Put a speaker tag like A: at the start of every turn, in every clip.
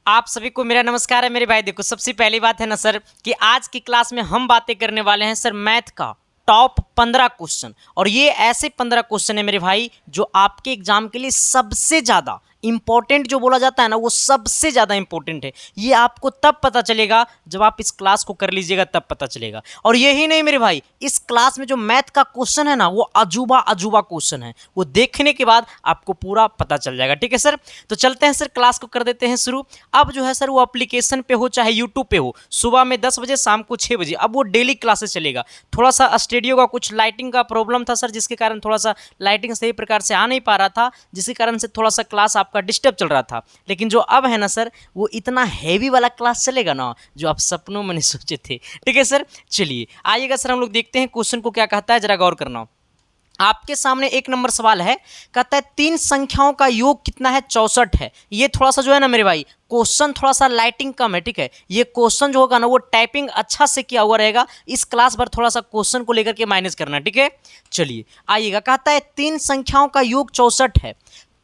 A: आप सभी को मेरा नमस्कार है मेरे भाई। देखो, सबसे पहली बात है ना सर कि आज की क्लास में हम बातें करने वाले हैं सर मैथ का टॉप 15 क्वेश्चन। और ये ऐसे 15 क्वेश्चन है मेरे भाई जो आपके एग्जाम के लिए सबसे ज़्यादा इंपॉर्टेंट जो बोला जाता है ना, वो सबसे ज़्यादा इंपॉर्टेंट है। ये आपको तब पता चलेगा जब आप इस क्लास को कर लीजिएगा, तब पता चलेगा। और यही नहीं मेरे भाई, इस क्लास में जो मैथ का क्वेश्चन है ना, वो अजूबा अजूबा क्वेश्चन है। वो देखने के बाद आपको पूरा पता चल जाएगा। ठीक है सर, तो चलते हैं सर, क्लास को कर देते हैं शुरू। अब जो है सर वो एप्लीकेशन पे हो चाहे यूट्यूब पे हो, सुबह में 10 बजे, शाम को 6 बजे, अब वो डेली क्लासेस चलेगा। थोड़ा सा स्टूडियो का कुछ लाइटिंग का प्रॉब्लम था सर, जिसके कारण थोड़ा सा लाइटिंग सही प्रकार से आ नहीं पा रहा था, जिसके कारण से थोड़ा सा क्लास आपका डिस्टर्ब चल रहा था। लेकिन जो अब है ना सर, वो इतना हैवी वाला क्लास चलेगा ना जो आप सपनों में नहीं सोचे थे। ठीक है सर, चलिए आइएगा सर, हम लोग देखते हैं क्वेश्चन को क्या कहता है, जरा गौर करना। आपके सामने 1 नंबर सवाल है, कहता है 3 संख्याओं का योग कितना है, 64 है। ये थोड़ा सा जो है ना मेरे भाई, क्वेश्चन थोड़ा सा लाइटिंग कम है। ठीक है, ये क्वेश्चन जो होगा ना, वो टाइपिंग अच्छा से किया हुआ रहेगा। इस क्लास पर थोड़ा सा क्वेश्चन को लेकर के माइनस करना। ठीक है, चलिए आइएगा। कहता है 3 संख्याओं का योग 64 है।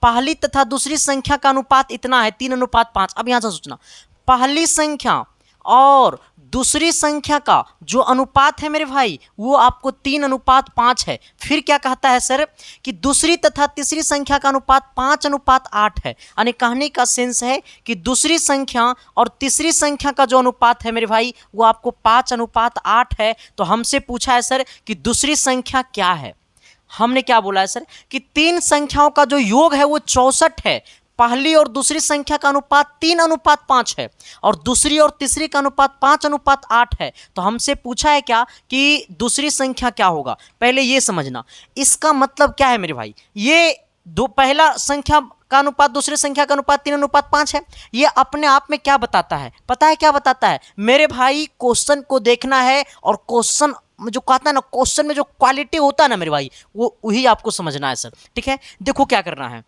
A: पहली तथा दूसरी संख्या का अनुपात इतना है, 3:5। अब यहां से सोचना, पहली संख्या और दूसरी संख्या का जो अनुपात है मेरे भाई, वो आपको 3:5 है। फिर क्या कहता है सर कि दूसरी तथा तीसरी संख्या का अनुपात 5:8 है। यानी कहने का सेंस है कि दूसरी संख्या और तीसरी संख्या का जो अनुपात है मेरे भाई, वो आपको 5:8 है। तो हमसे पूछा है सर कि दूसरी संख्या क्या है। हमने क्या बोला है सर कि 3 संख्याओं का जो योग है वो 64 है। पहली और दूसरी संख्या का अनुपात 3:5 है और दूसरी और तीसरी का अनुपात 5:8 है। तो हमसे पूछा है क्या कि दूसरी संख्या क्या होगा। पहले ये समझना, इसका मतलब क्या है मेरे भाई, ये दो पहला संख्या का अनुपात दूसरी संख्या का अनुपात 3:5 है। ये अपने आप में क्या बताता है, पता है क्या बताता है मेरे भाई? क्वेश्चन को देखना है और क्वेश्चन जो कहता है ना, क्वेश्चन में जो क्वालिटी होता है ना मेरे भाई, वो वही आपको समझना है सर। ठीक है, देखो क्या करना है,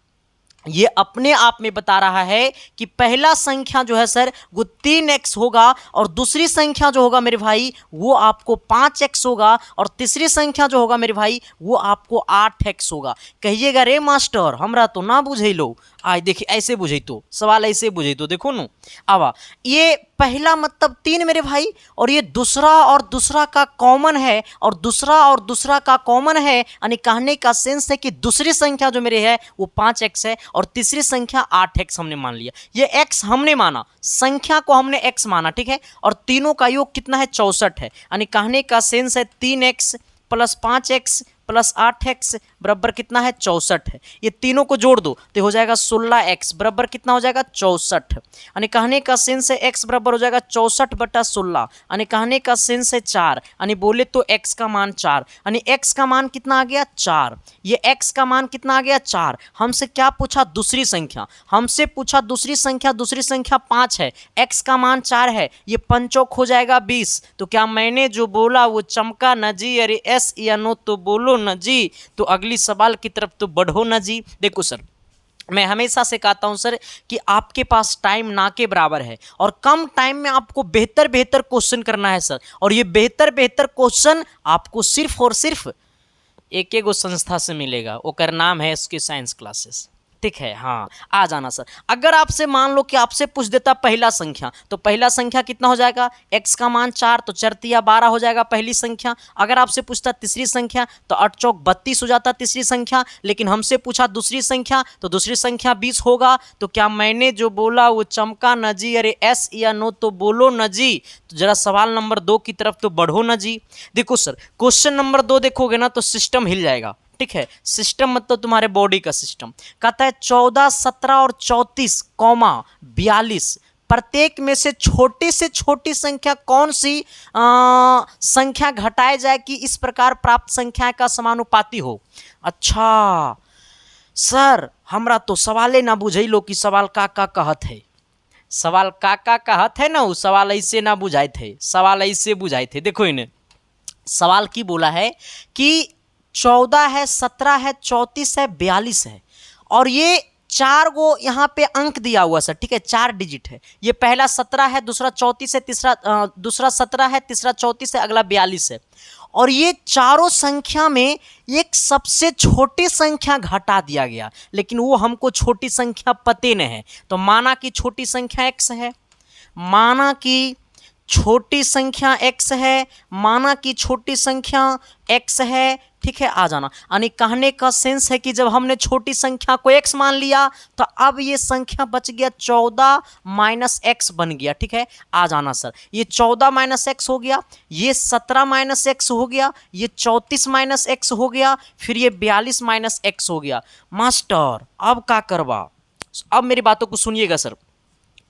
A: ये अपने आप में बता रहा है कि पहला संख्या जो है सर वो 3x होगा और दूसरी संख्या जो होगा मेरे भाई वो आपको 5x होगा और तीसरी संख्या जो होगा मेरे भाई वो आपको 8x होगा। कहिएगा रे मास्टर हमरा तो ना बुझे लो। आए देखिए, ऐसे बुझे तो सवाल ऐसे बुझे तो देखो नो। अब ये पहला मतलब 3 मेरे भाई, और ये दूसरा और दूसरा का कॉमन है और दूसरा और दूसरा का कॉमन है। यानी कहने का सेंस है कि दूसरी संख्या जो मेरे है वो 5x है और तीसरी संख्या 8x हमने मान लिया। ये x हमने माना, संख्या को हमने x माना। ठीक है, और तीनों का योग कितना है, 64 है। यानी कहने का सेंस है 3x + 5x + 8x बराबर कितना है, 64 है। ये तीनों को जोड़ दो तो हो जाएगा 16x बराबर कितना हो जाएगा, 64। यानी कहने का सेंस है x बराबर हो जाएगा 64/16। यानी कहने का सेंस है 4। यानी बोले तो x का मान 4। यानी x का मान कितना आ गया, 4। ये x का मान कितना आ गया, 4। हमसे क्या पूछा, दूसरी संख्या। हमसे पूछा दूसरी संख्या, दूसरी संख्या 5 है, x का मान 4 है। ये 5 हो जाएगा 20। तो क्या मैंने जो बोला वो चमका न जी? अरे एस या नो तो बोलो न जी। तो अगली सवाल की तरफ तो बढ़ो न जी। देखो सर, मैं हमेशा से कहता हूं सर कि आपके पास टाइम ना के बराबर है और कम टाइम में आपको बेहतर बेहतर क्वेश्चन करना है सर। और ये बेहतर बेहतर क्वेश्चन आपको सिर्फ और सिर्फ एक गो संस्था से मिलेगा, ओकर नाम है SK साइंस क्लासेस। ठीक है, हाँ आ जाना सर। अगर आपसे मान लो कि आपसे पूछ देता पहला संख्या, तो पहला संख्या कितना हो जाएगा, x का मान 4, तो 4×3 12 हो जाएगा पहली संख्या। अगर आपसे पूछता तीसरी संख्या तो 8×4 32 हो जाता तीसरी संख्या। लेकिन हमसे पूछा दूसरी संख्या, तो दूसरी संख्या 20 होगा। तो क्या मैंने जो बोला वो चमका न जी? अरे एस या नो तो बोलो न जी। तो जरा सवाल नंबर 2 की तरफ तो बढ़ो न जी। देखो सर, क्वेश्चन नंबर 2 देखोगे ना तो सिस्टम हिल जाएगा। ठीक है, सिस्टम मतलब तुम्हारे बॉडी का सिस्टम। कहता है 14, 17 और 34, 42 प्रत्येक में से छोटी से छोटी संख्या कौन सी संख्या घटाए जाए कि इस प्रकार प्राप्त संख्या का समानुपाती हो। अच्छा सर, हमरा तो सवाले ना बुझे लो कि सवाल का कहत है। सवाल का कहत है ना, वो सवाल ऐसे ना बुझाए थे, सवाल ऐसे बुझाए थे। देखो इन्हें सवाल की बोला है कि 14 है, 17 है, 34 है, 42 है और ये 4 गो यहाँ पे अंक दिया हुआ सर। ठीक है, 4 डिजिट है। ये पहला 17 है, दूसरा 34 है, दूसरा 17 है, तीसरा 34 है, अगला 42 है। और ये चारों संख्या में एक सबसे छोटी संख्या घटा दिया गया, लेकिन वो हमको छोटी संख्या पते नहीं है। तो माना कि छोटी संख्या x है, माना कि छोटी संख्या x है, माना कि छोटी संख्या x है, ठीक है। आ जाना, यानी कहने का सेंस है कि जब हमने छोटी संख्या को x मान लिया तो अब ये संख्या बच गया 14 माइनस x बन गया, ठीक है। आ जाना सर, ये 14 माइनस x हो गया, ये 17 माइनस x हो गया, ये 34 माइनस x हो गया, फिर ये 42 माइनस x हो गया। मास्टर अब क्या करवा, अब मेरी बातों को सुनिएगा सर।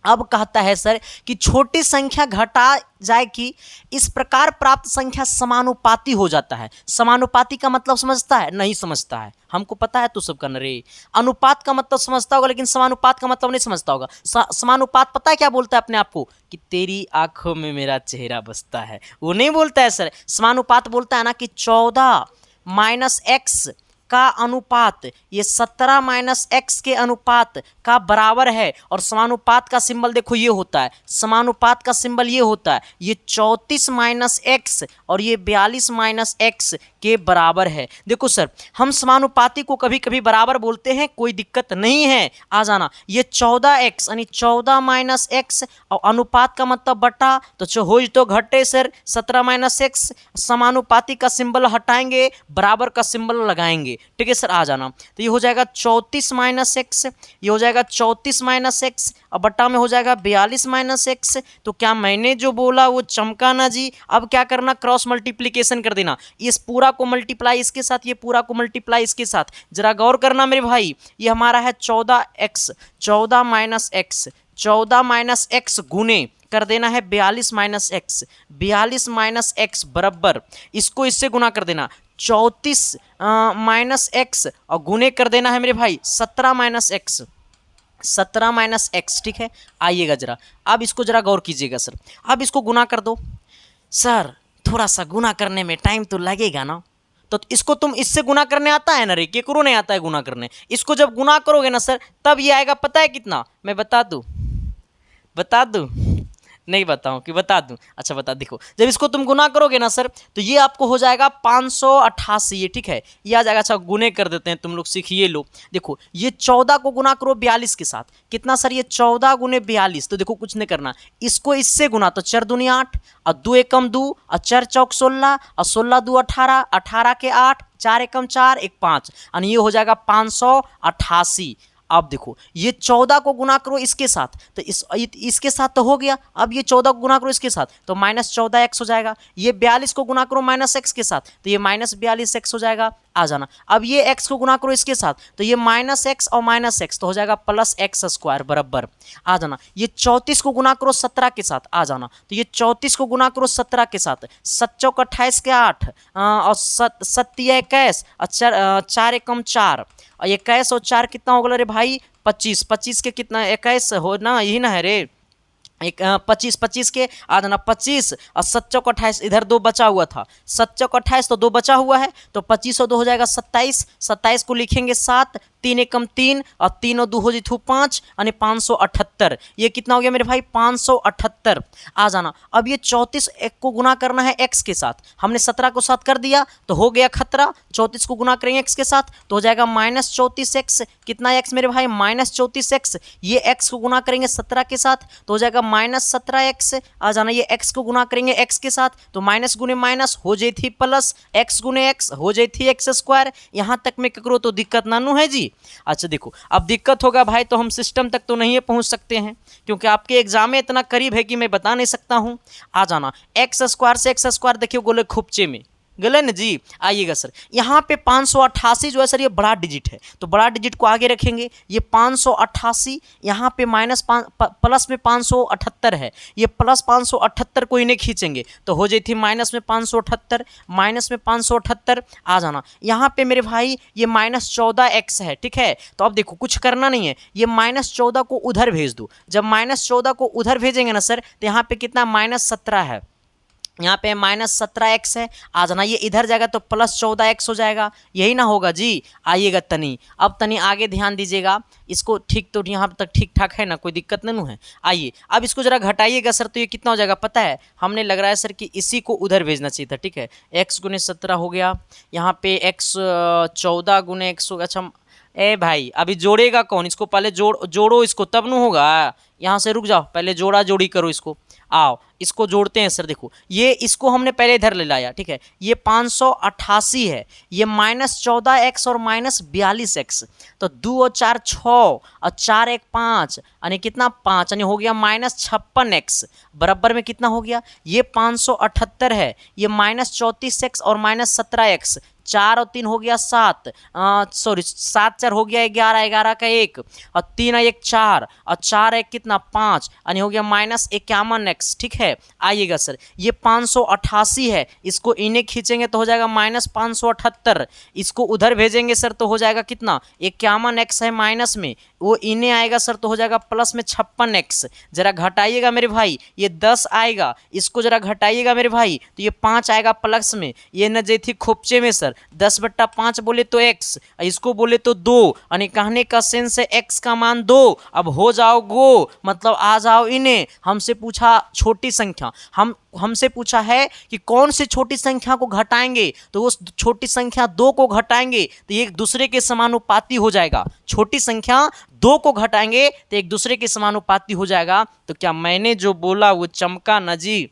A: अब कहता है सर कि छोटी संख्या घटा जाए कि इस प्रकार प्राप्त संख्या समानुपाती हो जाता है। समानुपाती का मतलब समझता है? नहीं समझता है, हमको पता है, तू सब करना रे। अनुपात का मतलब समझता होगा, लेकिन समानुपात का मतलब नहीं समझता होगा। समानुपात पता है क्या बोलता है अपने आप को? कि तेरी आंखों में मेरा चेहरा बसता है, वो नहीं बोलता है सर। समानुपात बोलता है ना कि 14 माइनस एक्स का अनुपात ये 17 माइनस एक्स के अनुपात का बराबर है। और समानुपात का सिंबल देखो ये होता है, समानुपात का सिंबल ये होता है, ये 34 माइनस एक्स और ये 42 माइनस एक्स के बराबर है। देखो सर, हम समानुपाती को कभी कभी बराबर बोलते हैं, कोई दिक्कत नहीं है। आ जाना, ये 14x यानी 14 माइनस एक्स और अनुपात का मतलब बटा, तो हो तो घटे सर 17 माइनस एक्स। समानुपाती का सिंबल हटाएंगे, बराबर का सिंबल लगाएंगे, ठीक है सर। आ जाना, तो ये हो जाएगा 34 माइनस एक्स, ये हो जाएगा 34 माइनस एक्स और बट्टा में हो जाएगा 42 माइनस एक्स। तो क्या मैंने जो बोला वो चमका ना जी? अब क्या करना, क्रॉस मल्टीप्लीकेशन कर देना, इस पूरा को मल्टीप्लाई इसके साथ, ये पूरा को मल्टीप्लाई इसके साथ। जरा गौर करना मेरे भाई, ये हमारा है 14x, 14 minus x, 14 minus x गुने कर देना है 42 माइनस एक्स, 42 माइनस एक्स बराबर इसको इससे गुना कर देना 34 माइनस एक्स और गुने कर देना है मेरे भाई 17 माइनस एक्स, 17 माइनस एक्स, ठीक है। आइएगा जरा, अब इसको जरा गौर कीजिएगा सर। अब इसको गुना कर दो सर, थोड़ा सा गुना करने में टाइम तो लगेगा ना। तो इसको तुम इससे गुना करने आता है ना रे? केकरो नहीं आता है गुना करने। इसको जब गुना करोगे ना सर, तब ये आएगा, पता है कितना? मैं बता दूं, बता दूं? नहीं बताऊं कि बता दूं? अच्छा बता, देखो जब इसको तुम गुना करोगे ना सर, तो ये आपको हो जाएगा 588, ठीक है। ये आ जाएगा। अच्छा गुने कर देते हैं, तुम लोग सीखिए लो। देखो ये 14 को गुना करो 42 के साथ, कितना सर? ये 14 गुने 42। तो देखो कुछ नहीं करना, इसको इससे गुना, तो 4 दूनी 8 और 2 एकम 2 और 4 चौक 16 और 16 2 18, 18 के 8, 4 एकम 4 1 5, और ये हो जाएगा 588। अब देखो ये 14 को गुना करो इसके साथ, तो इसके साथ तो हो गया। अब ये 14 को गुना करो इसके साथ तो माइनस 14x हो जाएगा। ये 42 को गुना करो माइनस एक्स के साथ, तो ये माइनस 42x हो जाएगा। आ जाना, अब ये x को गुना करो इसके साथ, तो ये माइनस एक्स और माइनस एक्स तो हो जाएगा प्लस एक्स स्क्वायर बराबर। आ जाना, ये 34 को गुना करो 17 के साथ। आ जाना, तो ये 34 को गुना करो 17 के साथ, 7 चौक 28 के 8 और 7 21 और 4 एकम 4 और 21 और 4 कितना हो गया रे भाई? 25। 25 के कितना? 21 हो ना, यही ना है रे। 25 के आ जाना 25 और 7 चौक 28, इधर 2 बचा हुआ था, 7 चौक 28 तो 2 बचा हुआ है, तो 25 और 2 हो जाएगा 27। 27 को लिखेंगे 7, 3 एकम 3 और 3 और 2 हो जाए 5 यानी 578। ये कितना हो गया मेरे भाई? 578। आ जाना, अब ये 34 एक को गुना करना है x के साथ, हमने 17 को साथ कर दिया तो हो गया खतरा। 34 को गुना करेंगे x के साथ तो हो जाएगा माइनस 34x। कितना x मेरे भाई? Minus 34x। ये x को गुना करेंगे 17 के साथ तो हो जाएगा माइनस 17x। आ जाना, ये x को गुना करेंगे x के साथ तो माइनस गुने माइनस हो जाए थी प्लस, x गुने x हो जाए थी एक्स स्क्वायर। यहाँ तक में करो तो दिक्कत नानू है जी। अच्छा देखो, अब दिक्कत होगा भाई तो हम सिस्टम तक तो नहीं पहुंच सकते हैं, क्योंकि आपके एग्जाम में इतना करीब है कि मैं बता नहीं सकता हूं। आ जाना, एक्स स्क्वायर से एक्स स्क्वायर देखिए गोले खुपचे में गले न जी। आइएगा सर, यहाँ पे 588 जो है सर ये बड़ा डिजिट है, तो बड़ा डिजिट को आगे रखेंगे। ये 588, यहाँ पे माइनस प्लस में 578 है, ये प्लस 578 को इन्हें खींचेंगे तो हो जाती माइनस में 578, माइनस में 578। आ जाना, यहाँ पे मेरे भाई ये माइनस 14x है, ठीक है। तो अब देखो कुछ करना नहीं है, ये माइनस 14 को उधर भेज दो। जब माइनस 14 को उधर भेजेंगे ना सर, तो यहाँ पे कितना? माइनस 17 है। यहाँ पे -17x है, आ जाना, ये इधर जाएगा तो +14x हो जाएगा, यही ना होगा जी। आइएगा तनी, अब तनी आगे ध्यान दीजिएगा, इसको ठीक तो यहाँ तक ठीक ठाक है ना, कोई दिक्कत नहीं है। आइए अब इसको जरा घटाइएगा सर, तो ये कितना हो जाएगा पता है, हमने लग रहा है सर कि इसी को उधर भेजना चाहिए था, ठीक है। x × 17 हो गया, यहाँ पे x 14 × x होगा। अच्छा ए भाई अभी जोड़ेगा कौन, इसको पहले जोड़ो इसको तब न होगा, यहाँ से रुक जाओ, पहले जोड़ा जोड़ी करो इसको। आओ इसको जोड़ते हैं सर, देखो ये इसको हमने पहले इधर ले लाया, ठीक है। ये 588 है, ये -14x और -42x, तो 2 और 4 6 और 4 1 5 यानी कितना 5, यानी हो गया -56x, बराबर में कितना हो गया, ये 578 है, ये -34x और -17x, 4 और 3 हो गया 7, सॉरी 7 4 हो गया 11, 11 का 1 और 3 1 4 और 4 1 कितना 5, यानी हो गया -51x, ठीक है। आइएगा सर, ये 588 है, इसको इन्हें खींचेंगे तो हो जाएगा -578, इसको उधर भेजेंगे सर तो हो जाएगा कितना 51x है माइनस में, वो इन्हें आएगा सर तो हो जाएगा प्लस में 56x। जरा घटाइएगा मेरे भाई, ये 10 आएगा, इसको जरा घटाइएगा मेरे भाई तो ये 5 आएगा प्लस में, ये न जैथी खोपचे में सर 10/5 बोले तो x, इसको बोले तो 2, यानी कहने का सेंस है x का मान 2। अब हो जाओ गो, मतलब आ जाओ इन्हें। हमसे पूछा छोटी संख्या, हमसे पूछा है कि कौन सी छोटी संख्या को घटाएंगे, तो उस छोटी संख्या 2 को घटाएंगे तो ये एक दूसरे के समानुपाती हो जाएगा। छोटी संख्या 2 को घटाएंगे तो एक दूसरे के समानुपाती हो जाएगा। तो क्या मैंने जो बोला वो चमका ना जी?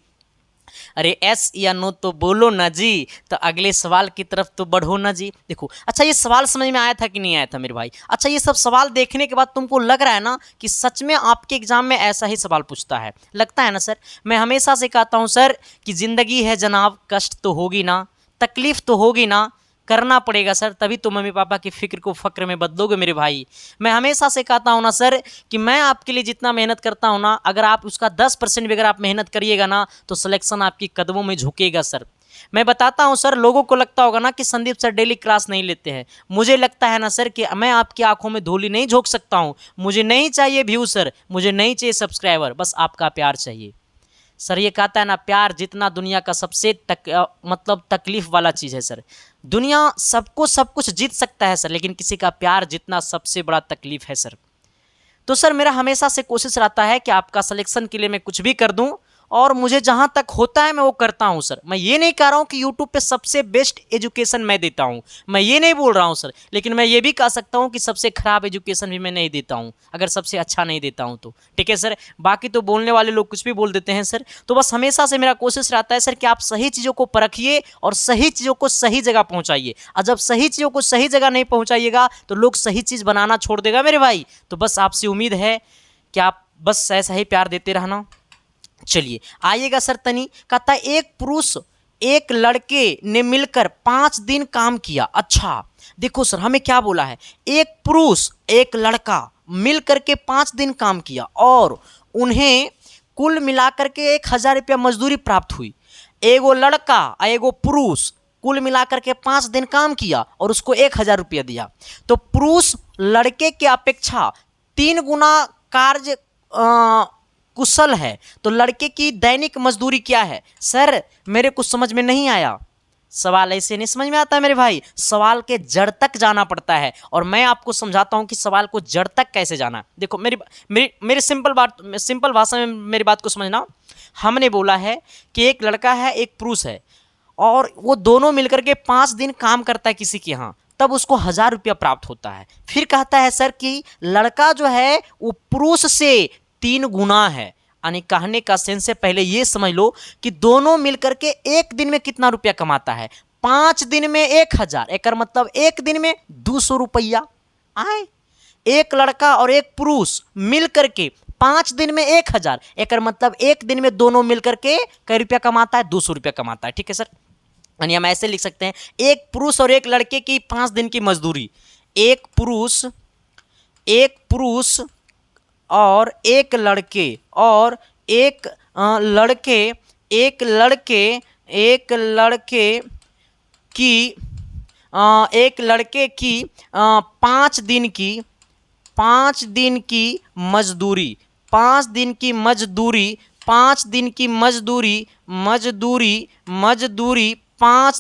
A: अरे एस या नो तो बोलो ना जी। तो अगले सवाल की तरफ तो बढ़ो ना जी। देखो अच्छा, ये सवाल समझ में आया था कि नहीं आया था मेरे भाई? अच्छा, ये सब सवाल देखने के बाद तुमको लग रहा है ना कि सच में आपके एग्जाम में ऐसा ही सवाल पूछता है, लगता है ना सर? मैं हमेशा से कहता हूँ सर कि ज़िंदगी है जनाब, कष्ट तो होगी ना, तकलीफ़ तो होगी ना, करना पड़ेगा सर, तभी तो मम्मी पापा की फिक्र को फ़क्र में बदलोगे मेरे भाई। मैं हमेशा से कहता हूँ ना सर कि मैं आपके लिए जितना मेहनत करता हूँ ना, अगर आप उसका 10% भी अगर आप मेहनत करिएगा ना तो सिलेक्शन आपकी कदमों में झुकेगा सर। मैं बताता हूँ सर, लोगों को लगता होगा ना कि संदीप सर डेली क्लास नहीं लेते हैं। मुझे लगता है ना सर कि मैं आपकी आंखों में धूली नहीं झोंक सकता हूँ। मुझे नहीं चाहिए व्यू सर, मुझे नहीं चाहिए सब्सक्राइबर, बस आपका प्यार चाहिए सर। ये कहता है ना, प्यार जितना दुनिया का सबसे मतलब तकलीफ वाला चीज़ है सर। दुनिया सबको सब कुछ जीत सकता है सर, लेकिन किसी का प्यार जितना सबसे बड़ा तकलीफ है सर। तो सर मेरा हमेशा से कोशिश रहता है कि आपका सिलेक्शन के लिए मैं कुछ भी कर दूं, और मुझे जहां तक होता है मैं वो करता हूं सर। मैं ये नहीं कह रहा हूं कि यूट्यूब पे सबसे बेस्ट एजुकेशन मैं देता हूं, मैं ये नहीं बोल रहा हूं सर, लेकिन मैं ये भी कह सकता हूं कि सबसे खराब एजुकेशन भी मैं नहीं देता हूं, अगर सबसे अच्छा नहीं देता हूं तो। ठीक है सर, बाकी तो बोलने वाले लोग कुछ भी बोल देते हैं सर। तो बस हमेशा से मेरा कोशिश रहता है सर कि आप सही चीज़ों को परखिए और सही चीज़ों को सही जगह पहुँचाइए, और जब सही चीज़ों को सही जगह नहीं पहुँचाइएगा तो लोग सही चीज़ बनाना छोड़ देगा मेरे भाई। तो बस आपसे उम्मीद है कि आप बस ऐसा ही प्यार देते रहना। चलिए आइएगा सर, तनी कहता है एक पुरुष एक लड़के ने मिलकर 5 दिन काम किया। अच्छा देखो सर, हमें क्या बोला है, एक पुरुष एक लड़का मिलकर के 5 दिन काम किया और उन्हें कुल मिलाकर के 1000 रुपया मजदूरी प्राप्त हुई। एगो लड़का और एगो पुरुष कुल मिलाकर के 5 दिन काम किया और उसको 1000 रुपया दिया। तो पुरुष लड़के की अपेक्षा 3 गुना कार्य कुशल है, तो लड़के की दैनिक मजदूरी क्या है? सर मेरे कुछ समझ में नहीं आया। सवाल ऐसे नहीं समझ में आता है मेरे भाई, सवाल के जड़ तक जाना पड़ता है, और मैं आपको समझाता हूं कि सवाल को जड़ तक कैसे जाना है। देखो मेरी सिंपल भाषा में मेरी बात को समझना। हमने बोला है कि एक लड़का है एक पुरुष है और वो दोनों मिलकर के 5 दिन काम करता है किसी के यहाँ, तब उसको 1000 रुपया प्राप्त होता है। फिर कहता है सर कि लड़का जो है वो पुरुष से 3 गुना है, यानी कहने का सेंस है, पहले ये समझ लो कि दोनों मिलकर के एक दिन में कितना रुपया कमाता है? 5 दिन में 1000, एक मतलब एक दिन में 200 रुपया आए। एक लड़का और एक पुरुष मिलकर के 5 दिन में 1000, एक मतलब एक दिन में दोनों मिलकर के कई रुपया कमाता है? 200 रुपया कमाता है। ठीक है सर, यानी हम ऐसे लिख सकते हैं, एक पुरुष और एक लड़के की 5 दिन की मजदूरी, एक पुरुष और एक लड़के और एक लड़के की 5 दिन की मजदूरी 5 दिन की मजदूरी 5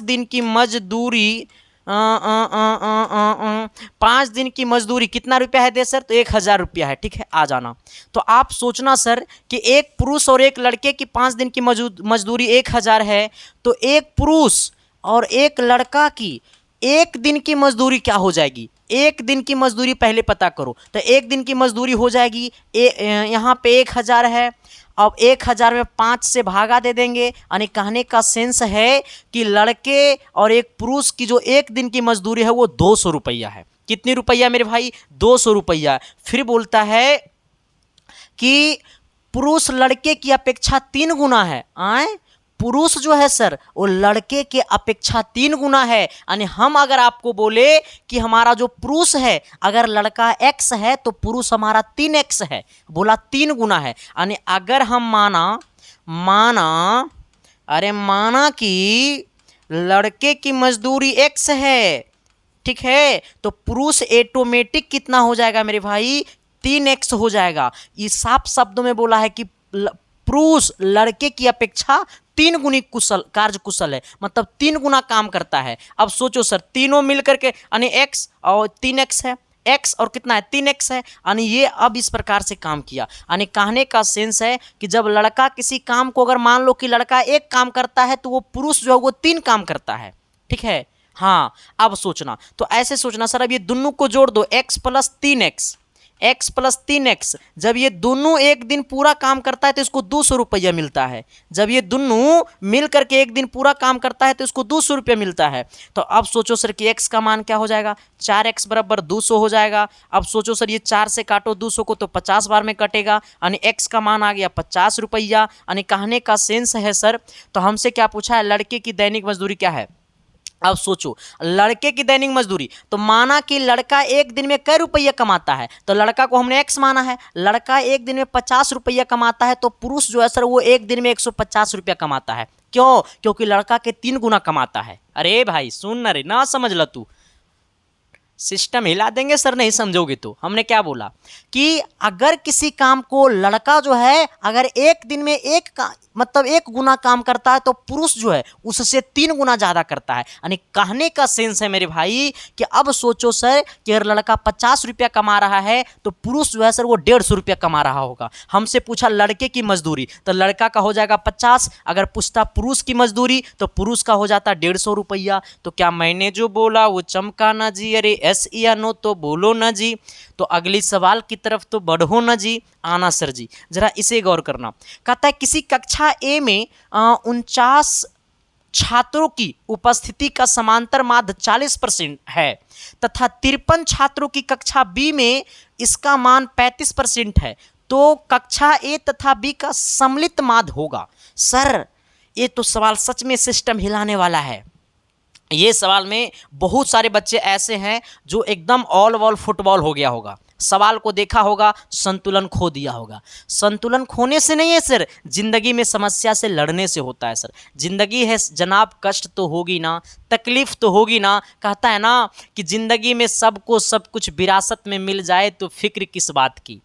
A: दिन की मजदूरी 5 दिन की मजदूरी कितना रुपया है दे सर? तो 1000 रुपया है। ठीक है, आ जाना। तो आप सोचना सर कि एक पुरुष और एक लड़के की 5 दिन की मजदूरी 1000 है, तो एक पुरुष और एक लड़का की एक दिन की मजदूरी क्या हो जाएगी? एक दिन की मजदूरी पहले पता करो। तो एक दिन की मजदूरी हो जाएगी, यहाँ पे 1000 है। अब 1000 में 5 से भागा दे देंगे, यानी कहने का सेंस है कि लड़के और एक पुरुष की जो एक दिन की मजदूरी है वो 200 रुपया है। कितनी रुपया मेरे भाई? 200 रुपया। फिर बोलता है कि पुरुष लड़के की अपेक्षा 3 गुना है। आए, पुरुष जो है सर वो लड़के के अपेक्षा 3 गुना है। यानी हम अगर आपको बोले कि हमारा जो पुरुष है, अगर लड़का x है तो पुरुष हमारा 3x है, बोला 3 गुना है। यानी अगर हम माना कि लड़के की मजदूरी x है, ठीक है, तो पुरुष ऑटोमेटिक कितना हो जाएगा मेरे भाई? 3x हो जाएगा। ये साफ शब्दों में बोला है कि पुरुष लड़के की अपेक्षा 3 गुनी कार्य कुशल है, मतलब 3 गुना काम करता है। अब सोचो सर, तीनों मिलकर के यानी x और 3x है, x और कितना है? 3x है। यानी ये अब इस प्रकार से काम किया। यानी कहने का सेंस है कि जब लड़का किसी काम को, अगर मान लो कि लड़का एक काम करता है तो वो पुरुष जो है वो 3 काम करता है। ठीक है, हाँ। अब सोचना, तो ऐसे सोचना सर, अब ये दोनों को जोड़ दो, x प्लस 3x, जब ये दोनों एक दिन पूरा काम करता है तो इसको 200 रुपया मिलता है। जब ये दोनों मिल करके एक दिन पूरा काम करता है तो इसको 200 रुपया मिलता है। तो अब सोचो सर कि x का मान क्या हो जाएगा? 4x बराबर 200 हो जाएगा। अब सोचो सर, ये 4 से काटो 200 को तो 50 बार में कटेगा, यानी x का मान आ गया 50 रुपया। यानी कहने का सेंस है सर, तो हमसे क्या पूछा है? लड़के की दैनिक मजदूरी क्या है? अब सोचो, लड़के की दैनिक मजदूरी, तो माना कि लड़का एक दिन में कई रुपया कमाता है, तो लड़का को हमने x माना है। लड़का एक दिन में 50 रुपया कमाता है, तो पुरुष जो है सर वो एक दिन में 150 रुपया कमाता है। क्यों? क्योंकि लड़का के 3 गुना कमाता है। अरे भाई सुन ना रे, ना समझ ल तू, सिस्टम हिला देंगे सर नहीं समझोगे तो। हमने क्या बोला कि अगर किसी काम को लड़का जो है अगर एक दिन में मतलब 1 गुना काम करता है, तो पुरुष जो है उससे 3 गुना ज़्यादा करता है। यानी कहने का सेंस है मेरे भाई कि अब सोचो सर कि अगर लड़का 50 रुपया कमा रहा है तो पुरुष जो है सर वो 150 रुपया कमा रहा होगा। हमसे पूछा लड़के की मजदूरी, तो लड़का का हो जाएगा 50। अगर पूछता पुरुष की मजदूरी तो पुरुष का हो जाता 150 रुपया। तो क्या मैंने जो बोला वो चमका ना जी? अरे एस या नो तो बोलो ना जी। तो अगली सवाल की तरफ तो बढ़ो ना जी। आना सर जी, जरा इसे गौर करना। कहता है किसी कक्षा ए में 49 छात्रों की उपस्थिति का समांतर माध्य 40% है तथा 53 छात्रों की कक्षा बी में इसका मान 35% है, तो कक्षा ए तथा बी का सम्मिलित माध्य होगा। सर ये तो सवाल सच में सिस्टम हिलाने वाला है। ये सवाल में बहुत सारे बच्चे ऐसे हैं जो एकदम ऑल वॉल फुटबॉल हो गया होगा, सवाल को देखा होगा, संतुलन खो दिया होगा। संतुलन खोने से नहीं है सर, जिंदगी में समस्या से लड़ने से होता है सर। जिंदगी है जनाब, कष्ट तो होगी ना, तकलीफ तो होगी ना। कहता है ना कि जिंदगी में सबको सब कुछ विरासत में मिल जाए तो फिक्र किस बात की।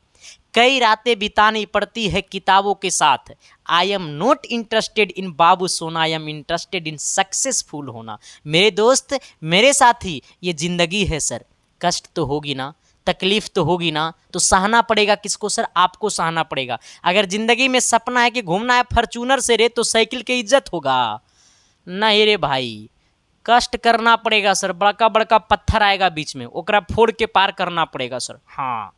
A: कई रातें बितानी पड़ती है किताबों के साथ। I am not interested in बाबू सोना, I am interested in successful होना। मेरे दोस्त, मेरे साथी, ये ज़िंदगी है सर, कष्ट तो होगी ना, तकलीफ तो होगी ना, तो सहना पड़ेगा किसको सर? आपको सहना पड़ेगा। अगर ज़िंदगी में सपना है कि घूमना है फॉर्च्यूनर से रे, तो साइकिल की इज्जत होगा नहीं रे भाई, कष्ट करना पड़ेगा सर। बड़का बड़का पत्थर आएगा बीच में, ओकरा फोड़ के पार करना पड़ेगा सर। हाँ,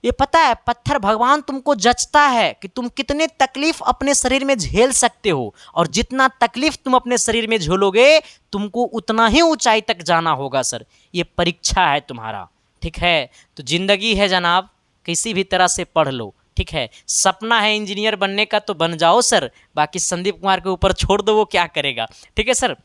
A: ये पता है पत्थर भगवान तुमको जचता है कि तुम कितने तकलीफ अपने शरीर में झेल सकते हो, और जितना तकलीफ तुम अपने शरीर में झेलोगे तुमको उतना ही ऊंचाई तक जाना होगा सर। ये परीक्षा है तुम्हारा, ठीक है। तो जिंदगी है जनाब, किसी भी तरह से पढ़ लो, ठीक है। सपना है इंजीनियर बनने का तो बन जाओ सर, बाकी संदीप कुमार के ऊपर छोड़ दो, वो क्या करेगा, ठीक है सर।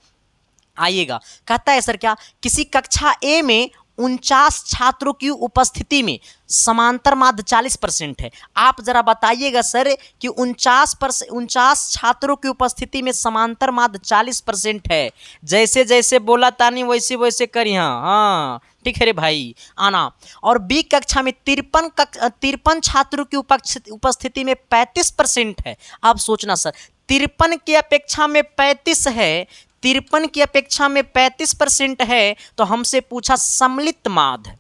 A: आइएगा, कहता है सर क्या, किसी कक्षा ए में 49 छात्रों की उपस्थिति में समांतर माध्य 40% है। आप जरा बताइएगा सर कि 49 छात्रों की उपस्थिति में समांतर माध्य 40% है। जैसे जैसे बोला तानी वैसे वैसे करिए। हाँ ठीक है रे भाई आना। और बी कक्षा में 53 छात्रों की उपस्थिति में 35% है। आप सोचना सर, 53 की अपेक्षा में 35 है, 53 की अपेक्षा में 35% है, तो हमसे पूछा सम्मिलित माध्य,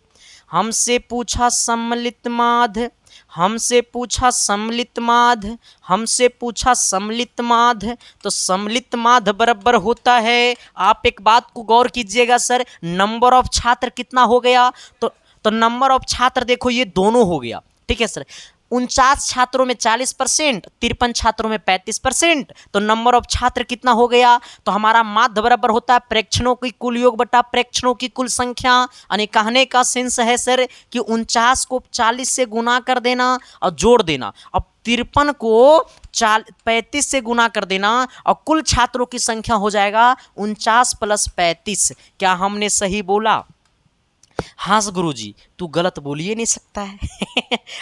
A: हमसे पूछा सम्मिलित माध्य, हमसे पूछा सम्मिलित माध्य, हमसे पूछा सम्मिलित माध्य। तो सम्मिलित माध्य बराबर होता है, आप एक बात को गौर कीजिएगा सर, नंबर ऑफ छात्र कितना हो गया, तो नंबर ऑफ छात्र देखो ये दोनों हो गया। ठीक है सर, 49 छात्रों में 40%, 53 छात्रों में 35%, तो नंबर ऑफ छात्र कितना हो गया, तो हमारा माध्य बराबर होता है प्रेक्षणों की कुल योग बटा प्रेक्षणों की कुल संख्या। यानी कहने का सेंस है सर कि 49 को 40 से गुना कर देना और जोड़ देना, अब 53 को 35 से गुना कर देना और कुल छात्रों की संख्या हो जाएगा 49 + 35। क्या हमने सही बोला? हाँ गुरुजी, तू गलत बोल ही नहीं सकता है।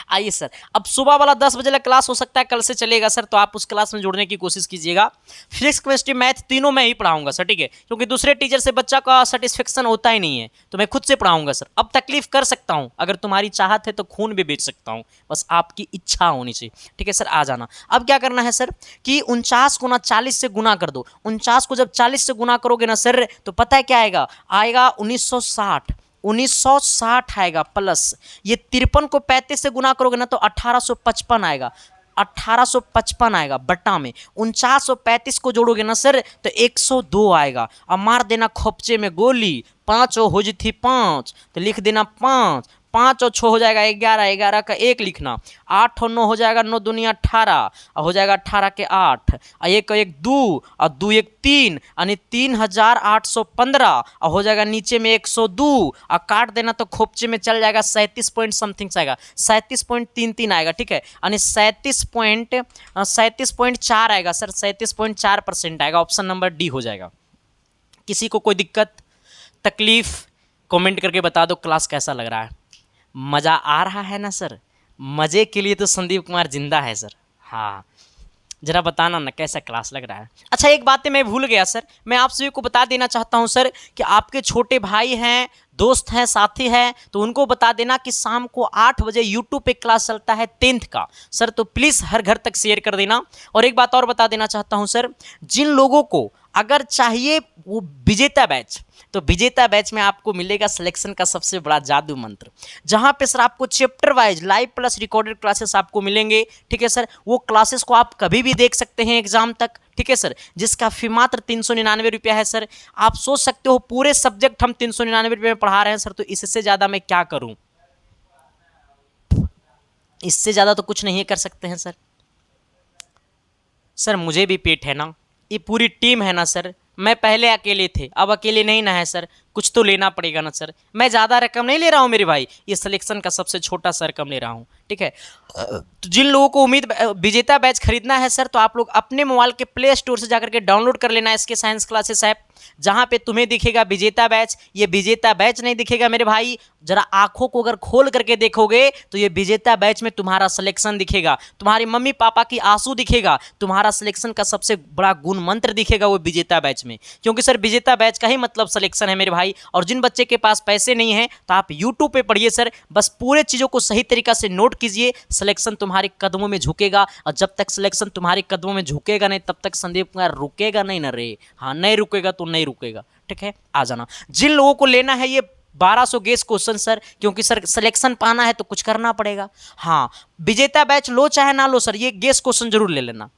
A: आइए सर, अब सुबह वाला 10 बजे वाला क्लास हो सकता है कल से चलेगा सर, तो आप उस क्लास में जुड़ने की कोशिश कीजिएगा। फिजिक्स केमिस्ट्री मैथ तीनों मैं ही पढ़ाऊंगा सर, ठीक है, क्योंकि दूसरे टीचर से बच्चा का सेटिस्फेक्शन होता ही नहीं है, तो मैं खुद से पढ़ाऊंगा सर। अब तकलीफ कर सकता हूँ, अगर तुम्हारी चाहत है तो खून भी बेच सकता हूँ, बस आपकी इच्छा होनी चाहिए। ठीक है सर, आ जाना। अब क्या करना है सर कि 49 को ना 40 से गुना कर दो। 49 को जब 40 से गुना करोगे ना सर, तो पता है क्या आएगा, 1960 आएगा, प्लस ये 53 को 35 से गुना करोगे ना तो 1855 आएगा, 1855 आएगा, बट्टा में 49 और 35 को जोड़ोगे ना सर तो 102 आएगा। अब मार देना खोपचे में गोली, 5 हो जी 5 तो लिख देना 5, 5 और 6 हो जाएगा 11, 11 का 1 लिखना, 8 और 9 हो जाएगा 9 दूनी 18 और हो जाएगा 18 के 8 और 1 1 2 और 2 1 3 यानी 3815 और हो जाएगा नीचे में 102 और काट देना तो खोपचे में चल जाएगा 37 पॉइंट समथिंग आएगा, 37.33 आएगा। ठीक है, यानी 37.4 आएगा सर, 37.4% आएगा। ऑप्शन नंबर डी हो जाएगा। किसी को कोई दिक्कत तकलीफ कमेंट करके बता दो। क्लास कैसा लग रहा है? मज़ा आ रहा है ना सर? मज़े के लिए तो संदीप कुमार जिंदा है सर। हाँ, जरा बताना ना कैसा क्लास लग रहा है। अच्छा, एक बात मैं भूल गया सर, मैं आप सभी को बता देना चाहता हूं सर कि आपके छोटे भाई हैं, दोस्त हैं, साथी हैं, तो उनको बता देना कि शाम को 8 बजे यूट्यूब पे क्लास चलता है 10th का सर, तो प्लीज़ हर घर तक शेयर कर देना। और एक बात और बता देना चाहता हूं सर, जिन लोगों को अगर चाहिए वो विजेता बैच, तो विजेता बैच में आपको मिलेगा सिलेक्शन का सबसे बड़ा जादू मंत्र, जहां पे सर आपको chapter wise live plus recorded classes आपको मिलेंगे। ठीक है सर, वो क्लासेस को आप कभी भी देख सकते हैं एग्जाम तक। ठीक है सर, जिसका फी मात्र 399 रुपया है सर। आप सोच सकते हो पूरे सब्जेक्ट हम 399 रुपये में पढ़ा रहे हैं सर, तो इससे ज़्यादा मैं क्या करूँ? इससे ज़्यादा तो कुछ नहीं कर सकते हैं सर। सर मुझे भी पेट है ना, ये पूरी टीम है ना सर, मैं पहले अकेले थे, अब अकेले नहीं ना है सर, कुछ तो लेना पड़ेगा ना सर। मैं ज़्यादा रकम नहीं ले रहा हूँ मेरे भाई, ये सिलेक्शन का सबसे छोटा सा रकम ले रहा हूँ। ठीक है, तो जिन लोगों को विजेता बैच खरीदना है सर, तो आप लोग अपने मोबाइल के प्ले स्टोर से जाकर के डाउनलोड कर लेना SK साइंस क्लासेस ऐप, जहाँ पे तुम्हें दिखेगा विजेता बैच। ये विजेता बैच नहीं दिखेगा मेरे भाई, जरा आंखों को अगर खोल करके देखोगे तो ये विजेता बैच में तुम्हारा सिलेक्शन दिखेगा, तुम्हारी मम्मी पापा की आंसू दिखेगा, तुम्हारा सिलेक्शन का सबसे बड़ा गुण मंत्र दिखेगा वो विजेता बैच में। क्योंकि सर विजेता बैच का ही मतलब सिलेक्शन है मेरे भाई। और जिन बच्चे के पास पैसे नहीं हैं तो आप यूट्यूब पे पढ़िए सर, बस पूरे चीज़ों को सही तरीका से नोट कीजिए, सिलेक्शन तुम्हारे कदमों में झुकेगा। और जब तक सिलेक्शन तुम्हारे कदमों में झुकेगा नहीं तब तक संदीप कुमार रुकेगा नहीं ना रे। हाँ, नहीं रुकेगा तो नहीं रुकेगा। ठीक है, आ जाना। जिन लोगों को लेना है ये 1200 गेस क्वेश्चन सर, क्योंकि सर सिलेक्शन पाना है तो कुछ करना पड़ेगा। हाँ, विजेता बैच लो चाहे ना लो सर, ये गेस क्वेश्चन जरूर ले लेना,